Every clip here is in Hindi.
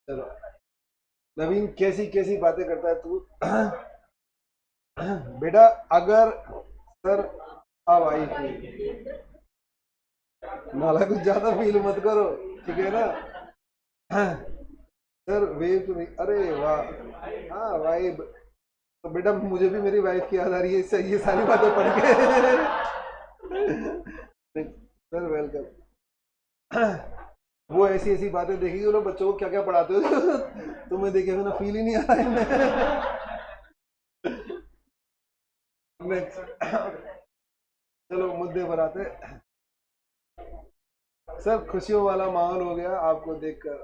चलो नवीन, कैसी कैसी बातें करता है तू। बेटा अगर सर अब आई थी नाला कुछ ज्यादा फील मत करो, ठीक है ना। सर वेव तो नहीं, अरे वाह, हाँ वाइब। तो बेटा मुझे भी मेरी वाइफ की याद आ रही है इससे ये सारी बातें पढ़ के। Sir welcome. वो ऐसी ऐसी बातें देखेगी, वो लोग बच्चों को क्या क्या पढ़ाते हो। तुम्हें देखे बिना फील ही नहीं आ रहा है इन्हें। नेक्स्ट। चलो मुद्दे पर आते। सर खुशियों वाला माहौल हो गया आपको देखकर।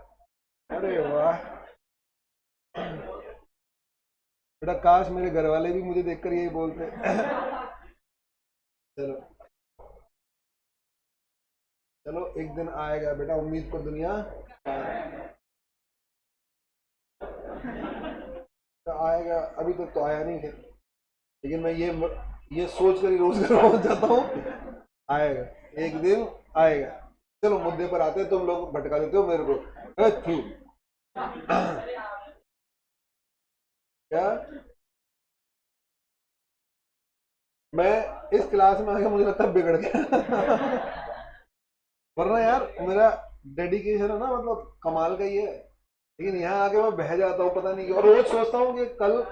अरे वाह। बेटा काश मेरे घर वाले भी मुझे देखकर यही बोलते। चलो चलो, एक दिन आएगा बेटा, उम्मीद को दुनिया तो आएगा। अभी तक तो आया नहीं है, लेकिन मैं ये सोच कर ही रोज घर पहुंच जाता हूँ, आएगा, एक दिन आएगा। चलो मुद्दे पर आते हैं, तुम लोग भटका देते हो मेरे को। थू। क्या? मैं इस क्लास में आके मुझे लगता है बिगड़ गया। वरना यार मेरा डेडिकेशन है ना, मतलब कमाल का ही है। लेकिन यहाँ आके मैं बह जाता हूँ पता नहीं क्यों, और रोज सोचता हूँ कि कल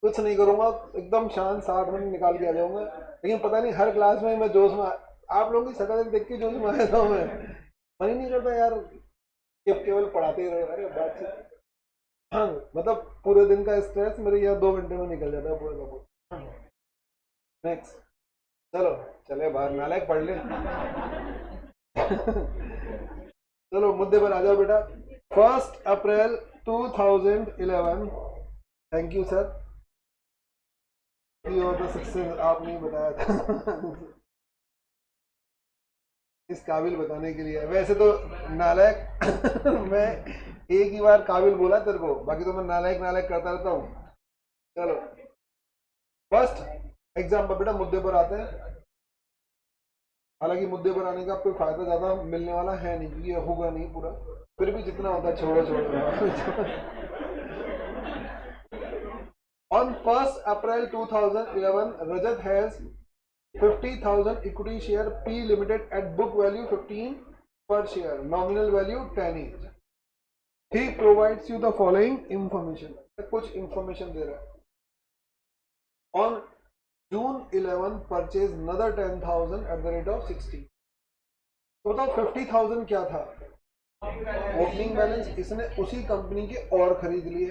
कुछ नहीं करूंगा, एकदम शांत 60 मिनट निकाल के आ जाऊंगा। लेकिन पता नहीं हर क्लास में मैं जोश में आप लोगों की शक्ल देख के जोश में आया था मैं। मन ही नहीं करता यार कि अब केवल पढ़ाते ही रहे। अरे बातचीत, हाँ, मतलब पूरे दिन का स्ट्रेस मेरे यहाँ 2 घंटे में निकल जाता है पूरा का पूरा। नेक्स्ट। चलो चले बाहर, नालायक पढ़ ले। चलो मुद्दे पर आ जाओ बेटा। 1 अप्रैल 2011। थैंक यू सर, की और द सक्सेस आपने ही बताया था। इस काबिल बताने के लिए वैसे तो नालायक। मैं एक ही बार काबिल बोला तेरे को, बाकी तो मैं नालायक नालायक करता रहता हूँ। चलो फर्स्ट एग्जाम पर बेटा मुद्दे पर आते हैं। हालांकि मुद्दे पर आने का कोई फायदा ज्यादा मिलने वाला है नहीं, क्योंकि ये होगा नहीं पूरा। फिर भी जितना होता है छोड़ो छोड़ो। On 1st April 2011, Rajat has 50,000 equity share P Limited at book value 15 per share, nominal value 10 each. He provides you the following information. कुछ information दे रहा है। On June 11, purchase another 10,000 at the rate of 60. तो बताओ 50,000 क्या था? ओपनिंग बैलेंस, इसने उसी कंपनी के और खरीद लिए।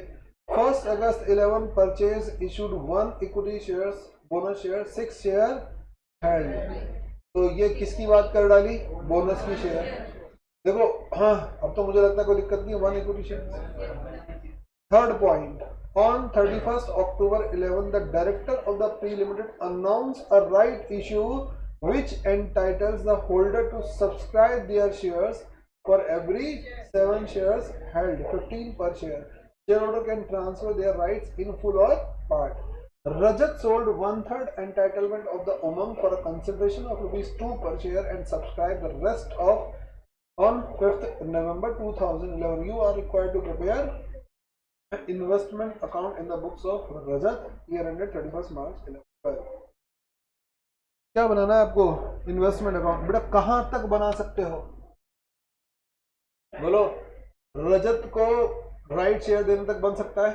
1 अगस्त 11 purchase issued 1 equity shares, bonus share 6 share hand. तो ये किसकी बात कर डाली? बोनस की शेयर। देखो, हाँ, अब तो मुझे लगता है कोई दिक्कत नहीं है, 1 equity share. Third point, on 31st October 11, the director of the Pre-Limited announced a right issue which entitles the holder to subscribe their shares for every 7 shares held, 15 per share. Shareholder can transfer their rights in full or part. Rajat sold one-third entitlement of the Umang for a consideration of rupees 2 per share and subscribed the rest of on 5th November 2011. You are required to prepare investment account in the books of Rajat, year ended 31 मार्च 11। क्या बनाना है आपको? Investment account. बेटा कहां तक बना सकते हो बोलो? रजत को राइट शेयर देने तक बन सकता है।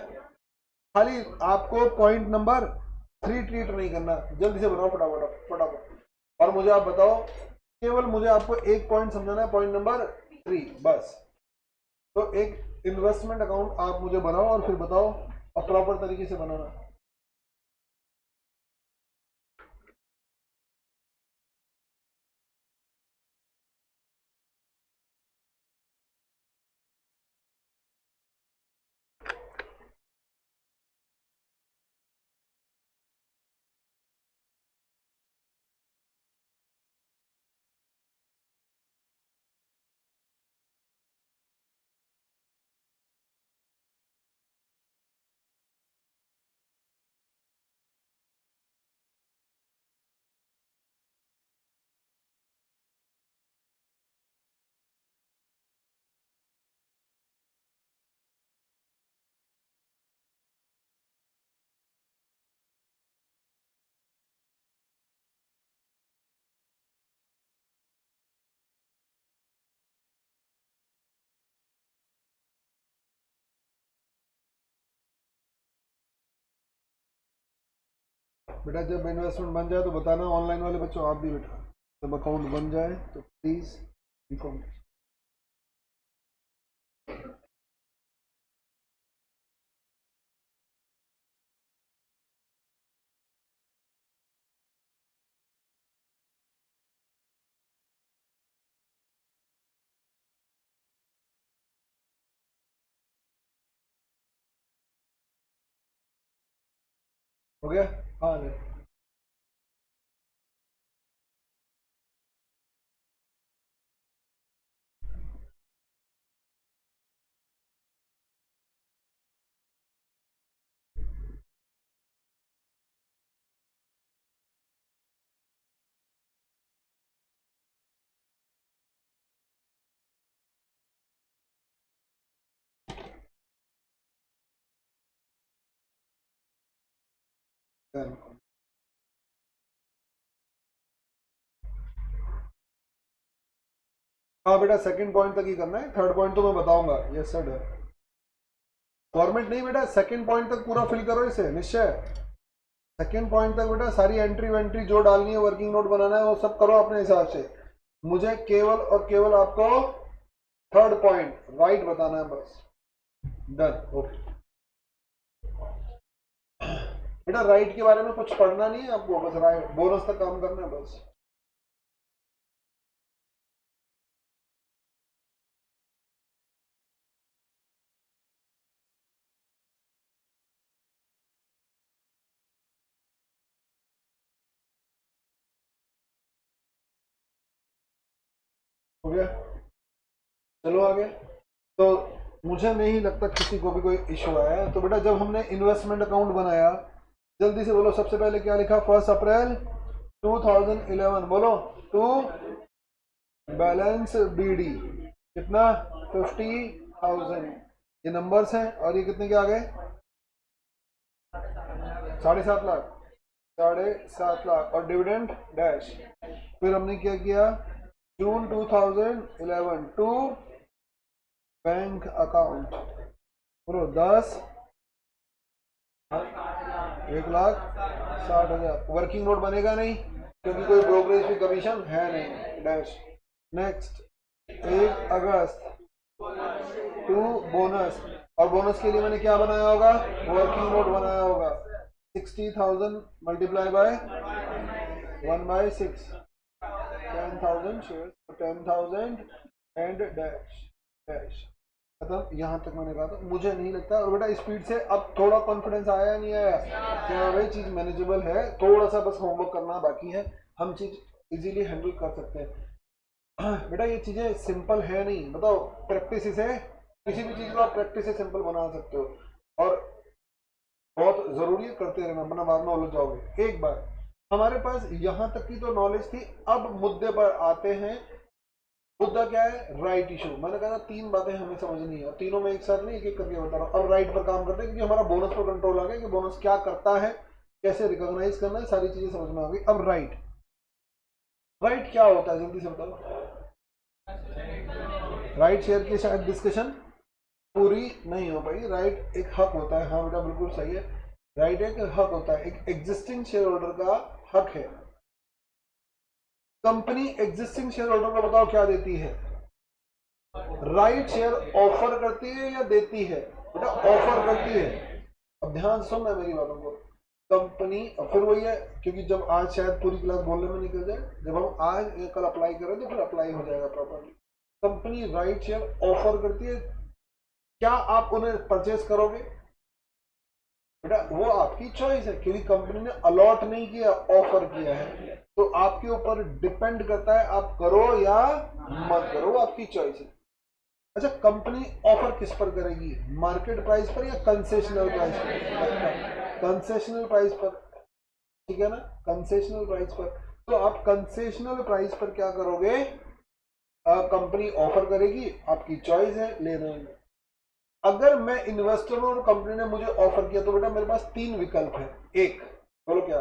खाली आपको पॉइंट नंबर 3 ट्रीट नहीं करना, जल्दी से बनाओ फटाफट फटाफट। और मुझे आप बताओ, केवल मुझे आपको एक पॉइंट समझाना है, पॉइंट नंबर 3 बस। तो एक इन्वेस्टमेंट अकाउंट आप मुझे बनाओ और फिर बताओ, और प्रॉपर तरीके से बनाना। बेटा जब इन्वेस्टमेंट बन जाए तो बताना, ऑनलाइन वाले बच्चों आप भी बेटा जब अकाउंट बन जाए तो प्लीज इन्फॉर्म। हो गया? हाँ नहीं। हाँ बेटा सेकंड पॉइंट तक ही करना है, थर्ड पॉइंट तो मैं बताऊंगा। Yes sir. गवर्नमेंट नहीं बेटा, सेकंड पॉइंट तक पूरा फिल करो इसे निश्चय। सेकंड पॉइंट तक बेटा सारी एंट्री वेंट्री जो डालनी है, वर्किंग नोट बनाना है, वो सब करो अपने हिसाब से। मुझे केवल और केवल आपको थर्ड पॉइंट राइट बताना है बस। डन। ओके बेटा, राइट के बारे में कुछ पढ़ना नहीं है आपको, बस राइट बोनस तक काम करना है बस। हो गया? चलो आगे। तो मुझे नहीं लगता किसी को भी कोई इशू आया है। तो बेटा जब हमने इन्वेस्टमेंट अकाउंट बनाया, जल्दी से बोलो, सबसे पहले क्या लिखा? 1 अप्रैल 2011 बोलो टू बैलेंस बीडी कितना? 50,000। ये नंबर्स हैं और ये कितने के आ गए? 7.5 लाख। 7.5 लाख और डिविडेंड डैश। फिर हमने क्या किया? जून 2011 टू बैंक अकाउंट बोलो 10, 1,60,000। वर्किंग नोट बनेगा नहीं क्योंकि कोई ब्रोकरेज की कमीशन है नहीं। डैश। नेक्स्ट 1 अगस्त टू बोनस। और बोनस के लिए मैंने क्या बनाया होगा? वर्किंग नोट बनाया होगा। 60,000 multiply by 1/6, 10,000 share, 10,000 and dash dash. मतलब यहाँ तक मैंने कहा था। मुझे नहीं लगता, और बेटा स्पीड से अब थोड़ा कॉन्फिडेंस आया नहीं आया क्या? वही चीज़ मैनेजेबल है, थोड़ा सा बस होमवर्क करना बाकी है, हम चीज़ इजीली हैंडल कर सकते हैं। बेटा ये चीज़ें सिंपल है नहीं, बताओ। प्रैक्टिस से किसी भी चीज़ को आप प्रैक्टिस से सिंपल बना सकते हो, और बहुत ज़रूरी है करते रहना, वरना बाद में उलझ जाओगे। एक बार हमारे पास यहाँ तक की तो नॉलेज थी, अब मुद्दे पर आते हैं। मुद्दा क्या है? Right issue. मैंने कहा था 3 बातें हमें समझनी है, और तीनों में एक साथ नहीं, एक एक करके बता रहा हूँ। अब राइट पर काम करते हैं क्योंकि हमारा बोनस पर कंट्रोल आ गया कि बोनस क्या करता है, कैसे रिकॉग्नाइज करना है, सारी चीजें समझ में आ गई। अब राइट, राइट क्या होता है जल्दी से बताओ। राइट शेयर की शायद डिस्कशन पूरी नहीं हो पाई। राइट एक हक होता है, हाँ बेटा बिल्कुल सही है। राइट एक हक होता है, एक एग्जिस्टिंग शेयर होल्डर का हक है। कंपनी एग्जिस्टिंग शेयर होल्डर को बताओ क्या देती है? राइट शेयर ऑफर करती है या देती है? बेटा ऑफर करती है। अब ध्यान से सुनना मेरी बातों को। कंपनी, और फिर वही है, क्योंकि जब आज शायद पूरी क्लास बोलने में निकल जाए, जब हम आज या कल अप्लाई करें तो फिर अप्लाई हो जाएगा properly. Company right share offer करती है, क्या आप उन्हें परचेज करोगे? बेटा वो आपकी चॉइस है, क्योंकि कंपनी ने अलॉट नहीं किया, ऑफर किया है, तो आपके ऊपर डिपेंड करता है आप करो या मत करो, वो आपकी चॉइस है। अच्छा, कंपनी ऑफर किस पर करेगी? मार्केट प्राइस पर या कंसेशनल प्राइस पर? कंसेशनल प्राइस पर, ठीक है ना, कंसेशनल प्राइस पर। तो आप कंसेशनल प्राइस पर क्या करोगे? कंपनी ऑफर करेगी, आपकी चॉइस है लेना है। अगर मैं इन्वेस्टर हूं और कंपनी ने मुझे ऑफर किया, तो बेटा मेरे पास 3 विकल्प है। एक, बोलो क्या?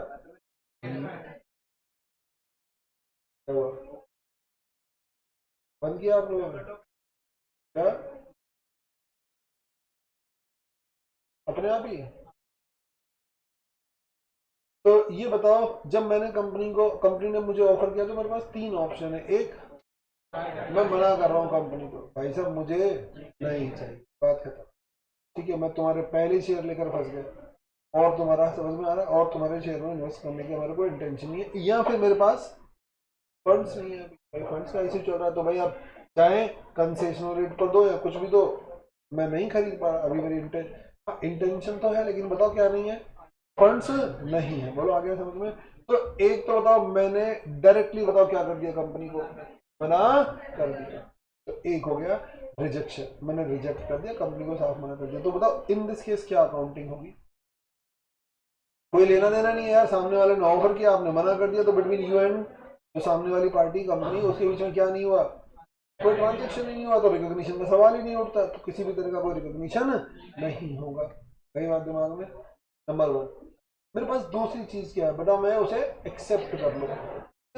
क्या बंद किया आप लोगों ने? क्या अपने आप ही? तो ये बताओ, जब मैंने कंपनी ने मुझे ऑफर किया तो मेरे पास 3 ऑप्शन है। एक, मैं मना कर रहा हूँ कंपनी को, भाई साहब मुझे नहीं चाहिए, बात खत्म। ठीक है, मैं तुम्हारे पहले शेयर लेकर फंस गया और तुम्हारा समझ में आ रहा है, और तुम्हारे शेयर में इन्वेस्ट करने की हमारे कोई इंटेंशन नहीं है, या फिर मेरे पास फंड्स नहीं है। भाई फंड्स का इशू चल रहा है, तो भाई आप चाहे कंसेशनल रेट पर दो या कुछ भी दो, मैं नहीं खरीद पा रहा। अभी मेरी इंटेंशन तो है, लेकिन बताओ क्या नहीं है, फंड्स नहीं है। बोलो आ गया समझ में? तो एक तो बताओ, मैंने डायरेक्टली बताओ क्या कर दिया, कंपनी को मना कर दिया। तो एक हो गया रिजेक्शन, मैंने रिजेक्ट कर दिया, कंपनी को साफ मना कर दिया। तो बताओ इन दिस केस क्या अकाउंटिंग होगी? कोई लेना देना नहीं है यार, सामने वाले ने ऑफर किया, आपने मना कर दिया, तो बिटवीन यू एंड जो सामने वाली पार्टी कंपनी, उसके बीच में क्या नहीं हुआ, कोई ट्रांजेक्शन ही नहीं हुआ, तो रिकॉग्निशन का सवाल ही नहीं उठता, तो किसी भी तरह का कोई रिकॉग्निशन नहीं होगा। कई बात दिमाग में। नंबर 1, मेरे पास दूसरी चीज क्या है बेटा, मैं उसे एक्सेप्ट कर लूँ।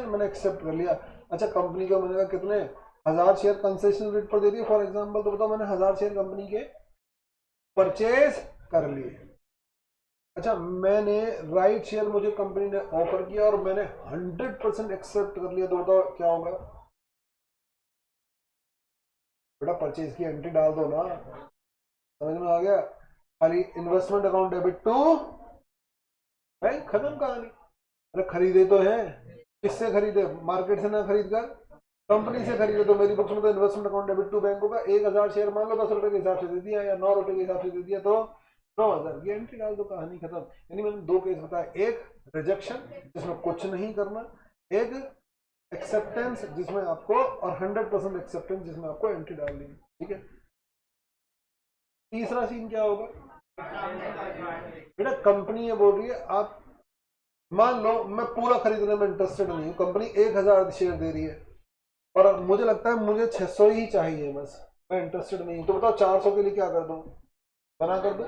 मैंने एक्सेप्ट कर लिया। अच्छा, कंपनी का मैंने कहा कितने 1000 शेयर कंसेशन रेट पर दे दिए फॉर एग्जांपल, तो बताओ मैंने 1000 शेयर कंपनी के परचेज कर लिए। अच्छा, मैंने राइट शेयर मुझे कंपनी ने ऑफर किया और मैंने 100% एक्सेप्ट कर लिया, तो बताओ क्या होगा बेटा? परचेज की एंट्री डाल दो ना, समझ में आ गया? खाली investment account debit to bank, खत्म कहानी। अरे खरीदे तो है, किससे खरीदे? मार्केट से ना खरीद कर कंपनी से खरीदे। तो मेरी बुक्स में तो investment account debit to bank होगा। 1000 शेयर मान लो 10 रुपए के हिसाब से दे दिया या 9 रुपए के हिसाब से दे दिया, तो 9000 की एंट्री डाल दो, कहानी खत्म। यानी मैंने 2 केस बताया, एक रिजेक्शन जिसमें कुछ नहीं करना, एक एक्सेप्टेंस जिसमें आपको, और 100% एक्सेप्टेंस जिसमें आपको एंट्री डालनी है। ठीक है, तीसरा सीन क्या होगा बेटा? कंपनी ये बोल रही है, आप मान लो मैं पूरा खरीदने में इंटरेस्टेड नहीं हूँ, कंपनी 1000 शेयर दे रही है और मुझे लगता है मुझे 600 ही चाहिए बस, मैं इंटरेस्टेड नहीं हूँ, तो बताओ 400 के लिए क्या कर दूँ? मना कर दो,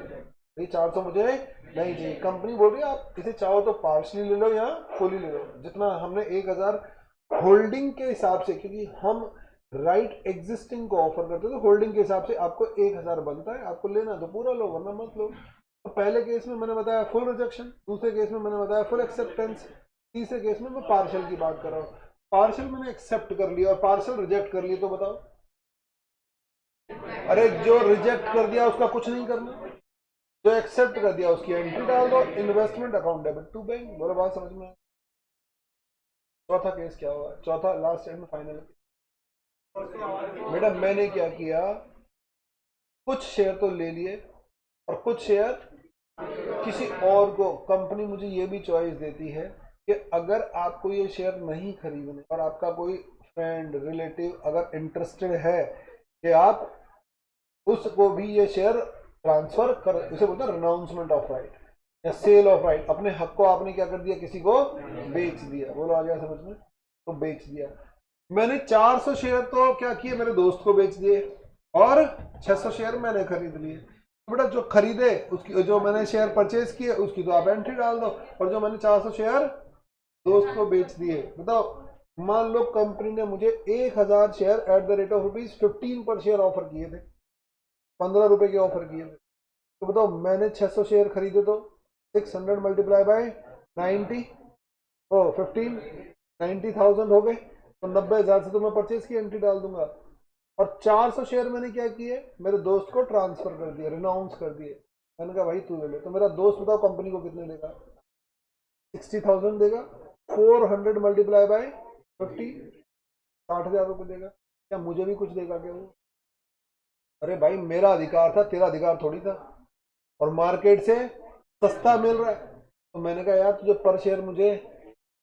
ये 400 मुझे नहीं चाहिए। कंपनी बोल रही है आप इसे चाहो तो पार्शली ले लो या फुली ले लो, जितना हमने 1000 होल्डिंग के हिसाब से, क्योंकि हम राइट एग्जिस्टिंग को ऑफर करते हैं, तो होल्डिंग के हिसाब से आपको 1000 बनता है, आपको लेना तो पूरा लो वरना मत लो। तो पहले केस में मैंने बताया फुल रिजेक्शन, दूसरे केस में मैंने बताया फुल एक्सेप्टेंस, तीसरे केस में मैं पार्शल की बात कर रहा हूँ। पार्शल मैंने एक्सेप्ट कर लिया और पार्शल रिजेक्ट कर लिया, तो बताओ? अरे जो रिजेक्ट कर दिया उसका कुछ नहीं करना, जो एक्सेप्ट कर दिया उसकी एंट्री डाल दो, investment account debit to bank. बोलो बात समझ में? चौथा केस क्या होगा? चौथा लास्ट एंड फाइनल। बेटा मैंने क्या किया, कुछ शेयर तो ले लिए और कुछ शेयर किसी और को, कंपनी मुझे ये भी चॉइस देती है कि अगर आपको ये शेयर नहीं खरीदने और आपका कोई फ्रेंड रिलेटिव अगर इंटरेस्टेड है कि आप उसको भी ये शेयर ट्रांसफर कर, इसे बोलते हैं रिनाउंसमेंट ऑफ राइट या सेल ऑफ राइट, अपने हक को आपने क्या कर दिया, किसी को बेच दिया। बोलो आ गया समझ में? तो बेच दिया। मैंने 400 शेयर तो क्या किए, मेरे दोस्त को बेच दिए और 600 शेयर मैंने खरीद लिए। तो बेटा जो खरीदे उसकी, जो मैंने शेयर परचेज किए उसकी तो आप एंट्री डाल दो, और जो मैंने 400 शेयर दोस्त को बेच दिए, बताओ मान लो कंपनी ने मुझे 1000 share at the rate of ₹15 पर शेयर ऑफर किए थे, 15 रुपए के ऑफर किए थे, तो बताओ मैंने 600 शेयर खरीदे, तो 600 मल्टीप्लाई बाय 90, ओ 15, 90,000 हो गए, तो 90,000 से तो मैं परचेज की एंट्री डाल दूंगा। और 400 शेयर मैंने क्या किए, मेरे दोस्त को ट्रांसफर कर दिया, रिनाउंस कर दिए। मैंने कहा भाई तू ले ले, तो मेरा दोस्त बताओ कंपनी को कितने देगा? 60,000 देगा। 400 मल्टीप्लाई बाय 50, 60,000 रुपये देगा। क्या मुझे भी कुछ देगा क्या वो? अरे भाई मेरा अधिकार था, तेरा अधिकार थोड़ी था, और मार्केट से सस्ता मिल रहा है। तो मैंने कहा यार तुझे पर शेयर मुझे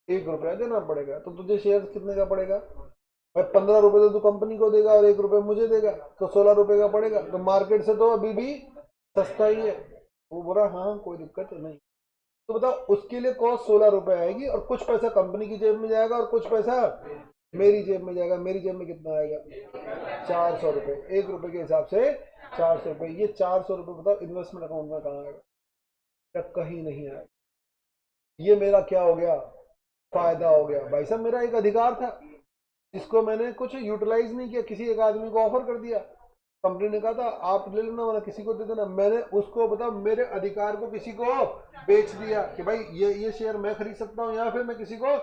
1 रुपया देना पड़ेगा, तो तुझे शेयर कितने का पड़ेगा भाई? 15 रुपए तो तू कंपनी को देगा और 1 रुपये मुझे देगा, तो 16 रुपए का पड़ेगा। तो मार्केट से तो अभी भी सस्ता ही है। वो बोला हाँ कोई दिक्कत नहीं। तो बताओ उसके लिए कॉस्ट 16 रुपए आएगी, और कुछ पैसा कंपनी की जेब में जाएगा और कुछ पैसा मेरी जेब में जाएगा। मेरी जेब में कितना आएगा? 400 रुपये, 1 रुपए के हिसाब से 400 रुपये। ये 400 रुपये बताओ इन्वेस्टमेंट अकाउंट में कहाँ आएगा? क्या कहीं नहीं आएगा। ये मेरा क्या हो गया? फायदा हो गया। भाई साहब मेरा एक अधिकार था जिसको मैंने कुछ यूटिलाइज नहीं किया, किसी एक आदमी को ऑफर कर दिया, कंपनी ने कहा था आप ले लेना वाला किसी को दे देना, मैंने उसको बताओ मेरे अधिकार को किसी को बेच दिया कि भाई ये शेयर मैं खरीद सकता हूँ या फिर मैं किसी को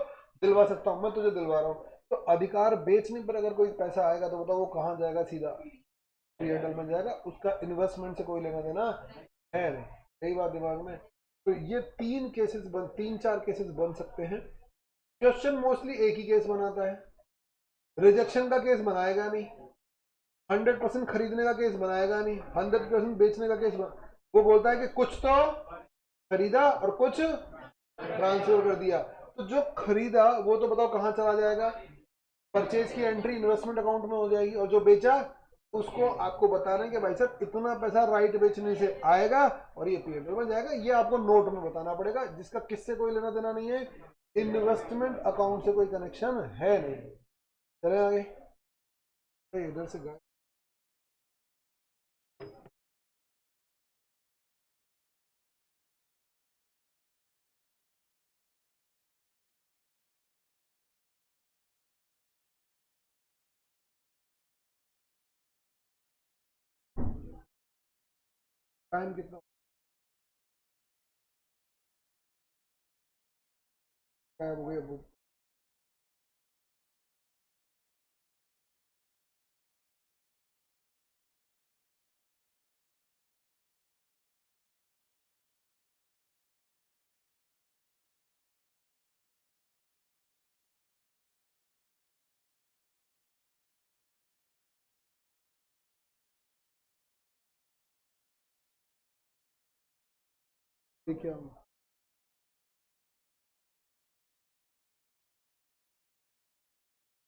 दिलवा सकता हूँ, मैं तुझे दिलवा रहा हूँ। तो अधिकार बेचने पर अगर कोई पैसा आएगा तो बताओ वो कहाँ जाएगा, सीधा एयरटेल में जाएगा, उसका इन्वेस्टमेंट से कोई लेना देना है नहीं। यही बात दिमाग में। तो ये तीन चार केसेस बन सकते हैं। क्वेश्चन मोस्टली एक ही केस बनाता है, रिजेक्शन का केस बनाएगा नहीं, 100% खरीदने का केस बनाएगा नहीं, 100% बेचने का केस वो बोलता है कि कुछ तो खरीदा और कुछ ट्रांसफर कर दिया। तो जो खरीदा वो तो बताओ कहाँ चला जाएगा, परचेज की एंट्री इन्वेस्टमेंट अकाउंट में हो जाएगी, और जो बेचा उसको आपको बता रहे हैं कि भाई साहब इतना पैसा राइट बेचने से आएगा और ये पीएनएल में जाएगा। ये आपको नोट में बताना पड़ेगा, जिसका किससे कोई लेना देना नहीं है, इन्वेस्टमेंट अकाउंट से कोई कनेक्शन है नहीं। चले आगे, इधर से गाय टाइम कितना हो गया बुक। ठीक है,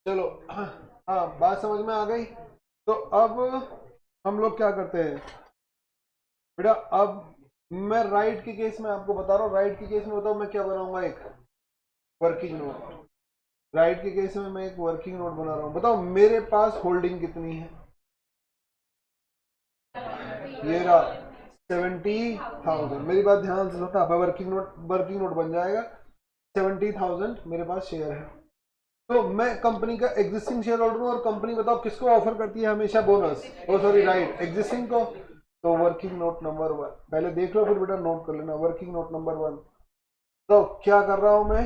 चलो हाँ बात समझ में आ गई। तो अब हम लोग क्या करते हैं बेटा, अब मैं राइट के केस में आपको बता रहा हूँ, राइट के केस में बताओ मैं क्या बनाऊंगा, एक वर्किंग नोट। राइट के केस में मैं एक वर्किंग नोट बना रहा हूँ। बताओ मेरे पास होल्डिंग कितनी है, ये रहा 70,000। मेरी बात ध्यान से सुनना, वर्किंग नोट बन जाएगा। 70,000 मेरे पास शेयर है। तो मैं कंपनी का एग्जिस्टिंग शेयर होल्डर हूँ, और कंपनी बताओ किसको ऑफर करती है हमेशा बोनस, ओ सॉरी राइट, एग्जिस्टिंग को। तो वर्किंग नोट नंबर 1 पहले देख लो, फिर बेटा नोट कर लेना। वर्किंग नोट नंबर 1, तो क्या कर रहा हूं मैं,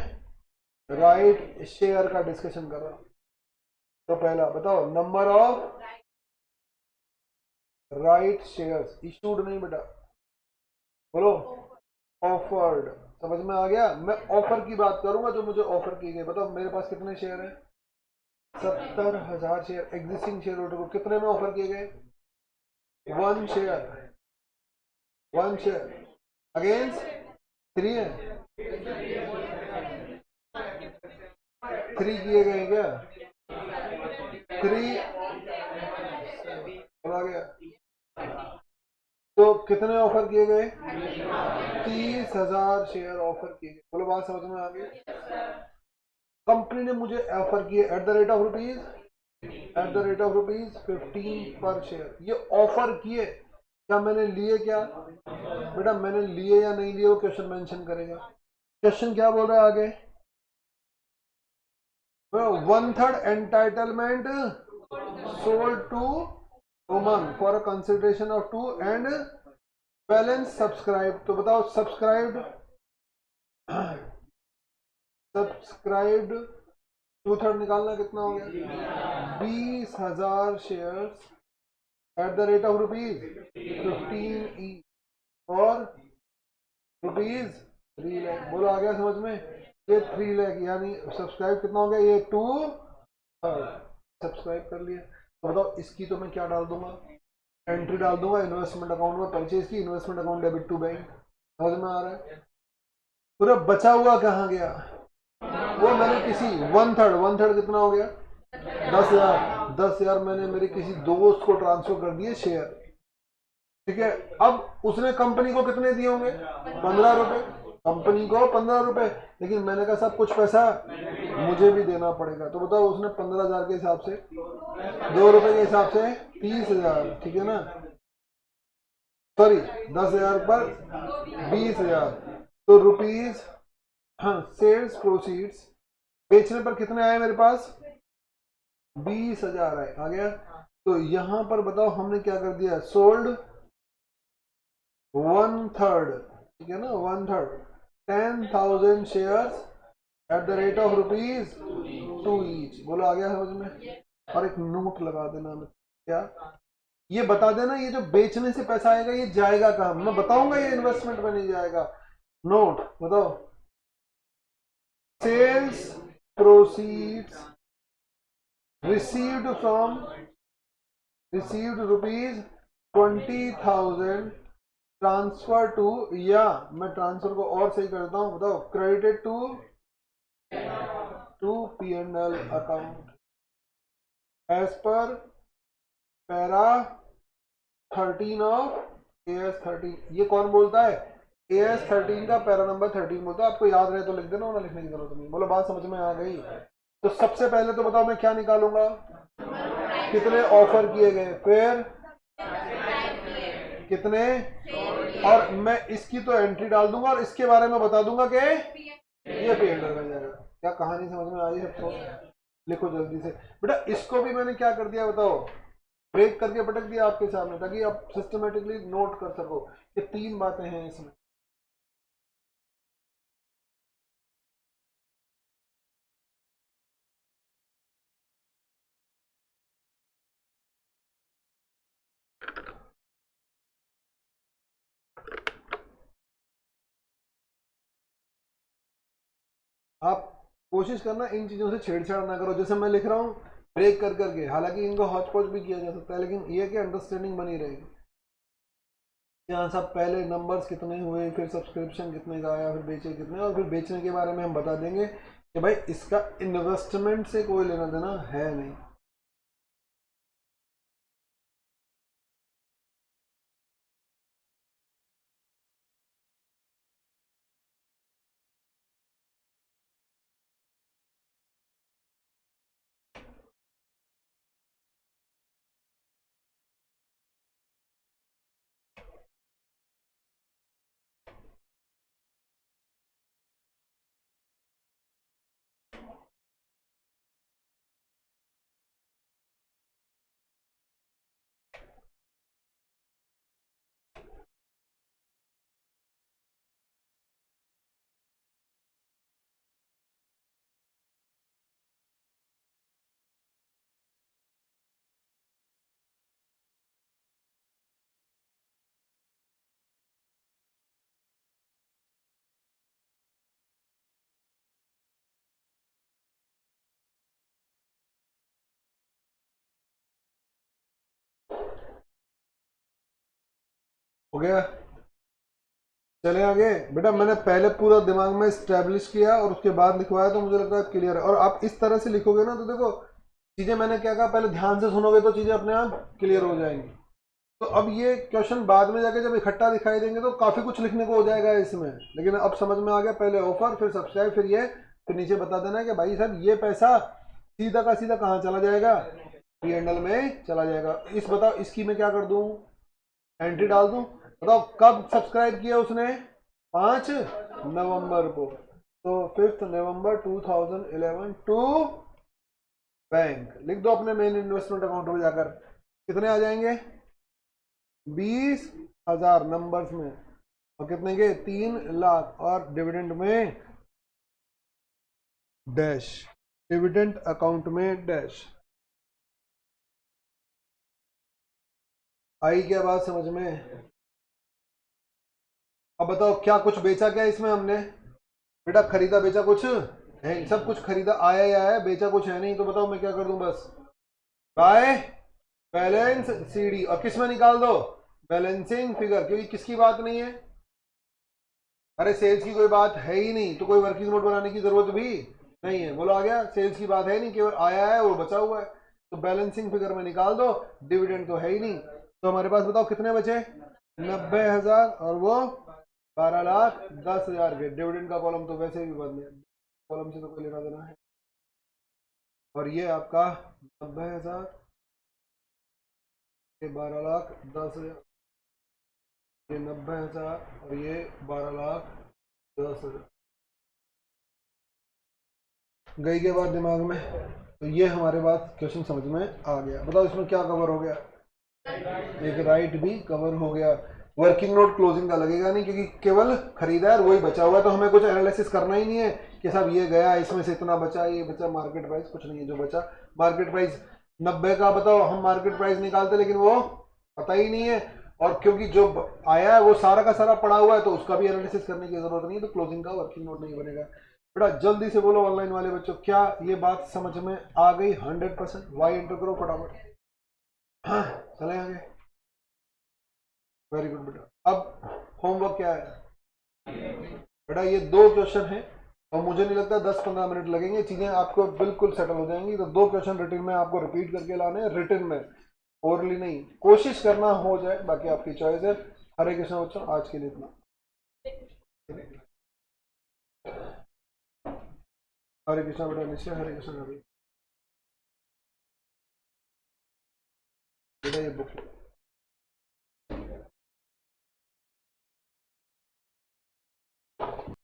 राइट शेयर का डिस्कशन कर रहा हूं। तो पहला बताओ number of right shares issued, नहीं बेटा बोलो ऑफर्ड। समझ में आ गया, मैं ऑफर की बात करूंगा जो मुझे ऑफर की गई। बताओ मेरे पास कितने शेयर है, 70,000 शेयर। एग्जिस्टिंग शेयर होल्डर को कितने में ऑफर किए गए, 1 शेयर, 1 शेयर अगेंस्ट 3 है, 3 किए गए क्या, 3 बोला गया। तो कितने ऑफर किए गए, 30,000 शेयर ऑफर किए गए। बोलो बात समझ में आ गई। कंपनी ने मुझे ऑफर किए at the rate of rupees, at the rate of rupees 15 पर शेयर। ये ऑफर किए, क्या मैंने लिए, क्या बेटा मैंने लिए या नहीं लिए, वो क्वेश्चन मेंशन करेगा। क्वेश्चन क्या बोल रहा है आगे, 1/3 entitlement sold to Umang for a consideration of 2 and balance subscribe. तो बताओ सब्सक्राइब्ड, सब्सक्राइब्ड 2/3 निकालना कितना हो गया, 20,000 shares at the rate of rupees 15 ई और रुपीज 3 लाख। बोलो आ गया समझ में, ये 3 लाख यानी सब्सक्राइब कितना हो गया, ये 2/3 सब्सक्राइब कर लिया। तो बताओ इसकी तो मैं क्या डाल दूंगा, एंट्री डाल दूंगा इन्वेस्टमेंट अकाउंट में, परचेज की, investment account debit to bank. समझ में आ रहा है, पूरा बचा हुआ कहाँ गया, वो मैंने किसी 1/3, 1/3 कितना हो गया, 10,000, 10,000 मैंने मेरे किसी दोस्त को ट्रांसफर कर दिए शेयर। ठीक है, अब उसने कंपनी को कितने दिए होंगे, 15 रुपए, कंपनी को 15 रुपए, लेकिन मैंने कहा सब कुछ पैसा मुझे भी देना पड़ेगा। तो बताओ उसने 15,000 के हिसाब से, 2 रुपए के हिसाब से 30,000, ठीक है ना, सॉरी 10,000 पर 20,000, तो रुपीज, हाँ सेल्स प्रोसीड्स बेचने पर कितने आए मेरे पास, 20,000 आए, आ गया। तो यहां पर बताओ हमने क्या कर दिया, सोल्ड 1/3, ठीक है ना, 1/3 10,000 shares at the rate of ₹2 each. बोलो आ गया समझ में। और एक नोट लगा देना, क्या ये बता देना, ये जो बेचने से पैसा आएगा ये जाएगा कहाँ, मैं बताऊंगा ये इन्वेस्टमेंट में नहीं जाएगा। नोट बताओ, sales proceeds received from received ₹20,000 transfer to, या मैं ट्रांसफर को और सही करता हूं, बताओ, credited to P&L account as per para 13 of AS13। ये कौन बोलता है, AS13 का पैरा नंबर 13 बोलता है। आपको याद रहे तो लिख देना, ना लिखने की जरूरत नहीं। बोलो बात समझ में आ गई। तो सबसे पहले तो बताओ मैं क्या निकालूंगा, कितने ऑफर किए गए, फिर कितने, और मैं इसकी तो एंट्री डाल दूंगा और इसके बारे में बता दूंगा कि ये P&L बन जाएगा। क्या कहानी समझ में आई है सबको, लिखो जल्दी से बेटा। इसको भी मैंने क्या कर दिया बताओ, ब्रेक करके पटक दिया आपके सामने, ताकि आप सिस्टमेटिकली नोट कर सको कि 3 बातें हैं इसमें। आप कोशिश करना इन चीजों से छेड़छाड़ ना करो, जैसे मैं लिख रहा हूँ ब्रेक कर करके, हालांकि इनको हौच पौच भी किया जा सकता है, लेकिन ये कि अंडरस्टैंडिंग बनी रहेगी। यहाँ सब पहले नंबर्स कितने हुए, फिर सब्सक्रिप्शन कितने का आया, फिर बेचे कितने, और फिर बेचने के बारे में हम बता देंगे कि भाई इसका इन्वेस्टमेंट से कोई लेना देना है नहीं। हो गया, चले आगे बेटा। मैंने पहले पूरा दिमाग में स्टैब्लिश किया और उसके बाद लिखवाया, तो मुझे लगता है क्लियर है। और आप इस तरह से लिखोगे ना तो देखो चीजें, मैंने क्या कहा, पहले ध्यान से सुनोगे तो चीजें अपने आप क्लियर हो जाएंगी। तो अब ये क्वेश्चन बाद में जाके जब इकट्ठा दिखाई देंगे तो काफी कुछ लिखने को हो जाएगा इसमें, लेकिन अब समझ में आ गया, पहले ऑफर, फिर सब्सक्राइब, फिर ये, फिर नीचे बता देना है कि भाई साहब ये पैसा सीधा का सीधा कहाँ चला जाएगा, P&L में चला जाएगा। इस बताओ इसकी मैं क्या कर दूं, एंट्री डाल दूं। बताओ कब सब्सक्राइब किया उसने, 5 नवंबर को, तो 5 नवंबर 2011 टू बैंक। लिख दो अपने मेन इन्वेस्टमेंट अकाउंट में जाकर, कितने आ जाएंगे, 20,000 नंबर्स में, और कितने के, 3 लाख, और डिविडेंड में डैश, डिविडेंड अकाउंट में डैश। आई क्या बात समझ में। अब बताओ क्या कुछ बेचा क्या इसमें हमने, बेटा खरीदा बेचा कुछ है, सब कुछ खरीदा आया ही आया है, बेचा कुछ है नहीं। तो बताओ मैं क्या कर दूं, बस बाय बैलेंस CD, और किस में निकाल दो, बैलेंसिंग फिगर, क्योंकि किसकी बात नहीं है, अरे सेल्स की कोई बात है ही नहीं, तो कोई वर्किंग नोट बनाने की जरूरत भी नहीं है। बोलो आ गया, सेल्स की बात है नहीं, केवल आया है वो बचा हुआ है, तो बैलेंसिंग फिगर में निकाल दो। डिविडेंड तो है ही नहीं, तो हमारे पास बताओ कितने बचे, 90,000, और वो 12,10,000 के। डिविडेंड का कॉलम तो वैसे भी बंद है, कॉलम से तो कोई लेना देना है। और ये आपका 90,000, ये 12,10,000, ये 90,000, और ये 12,10,000। गई के बाद दिमाग में तो ये हमारे पास क्वेश्चन समझ में आ गया। बताओ इसमें क्या कवर हो गया? एक राइट भी कवर हो गया। वर्किंग नोट क्लोजिंग का लगेगा नहीं क्योंकि केवल खरीदार वही बचा हुआ है, तो हमें कुछ एनालिसिस करना ही नहीं है कि साहब ये गया, इसमें से इतना बचा, ये बचा, मार्केट प्राइस कुछ नहीं है। जो बचा मार्केट प्राइस 90 का, बताओ हम मार्केट प्राइस निकालते लेकिन वो पता ही नहीं है, और क्योंकि जो आया है वो सारा का सारा पड़ा हुआ है तो उसका भी एनालिसिस करने की जरूरत नहीं है, तो क्लोजिंग का वर्किंग नोट नहीं बनेगा। बेटा जल्दी से बोलो ऑनलाइन वाले बच्चों, क्या ये बात समझ में आ गई? 100%। वाई एंटर करो फटाफट। हाँ चले आगे। वेरी गुड बेटा। अब होमवर्क क्या है बेटा? ये 2 क्वेश्चन हैं और मुझे नहीं लगता 10-15 मिनट लगेंगे, चीजें आपको बिल्कुल सेटल हो जाएंगी। तो 2 क्वेश्चन रिटन में आपको रिपीट करके लाने हैं, रिटन में, ओरली नहीं। कोशिश करना हो जाए, बाकी आपकी चॉइस है। हरे कृष्ण बच्चों, आज के लिए इतना। हरे कृष्ण बेटा निश्चय, हरे कृष्ण बेटा। ये बुक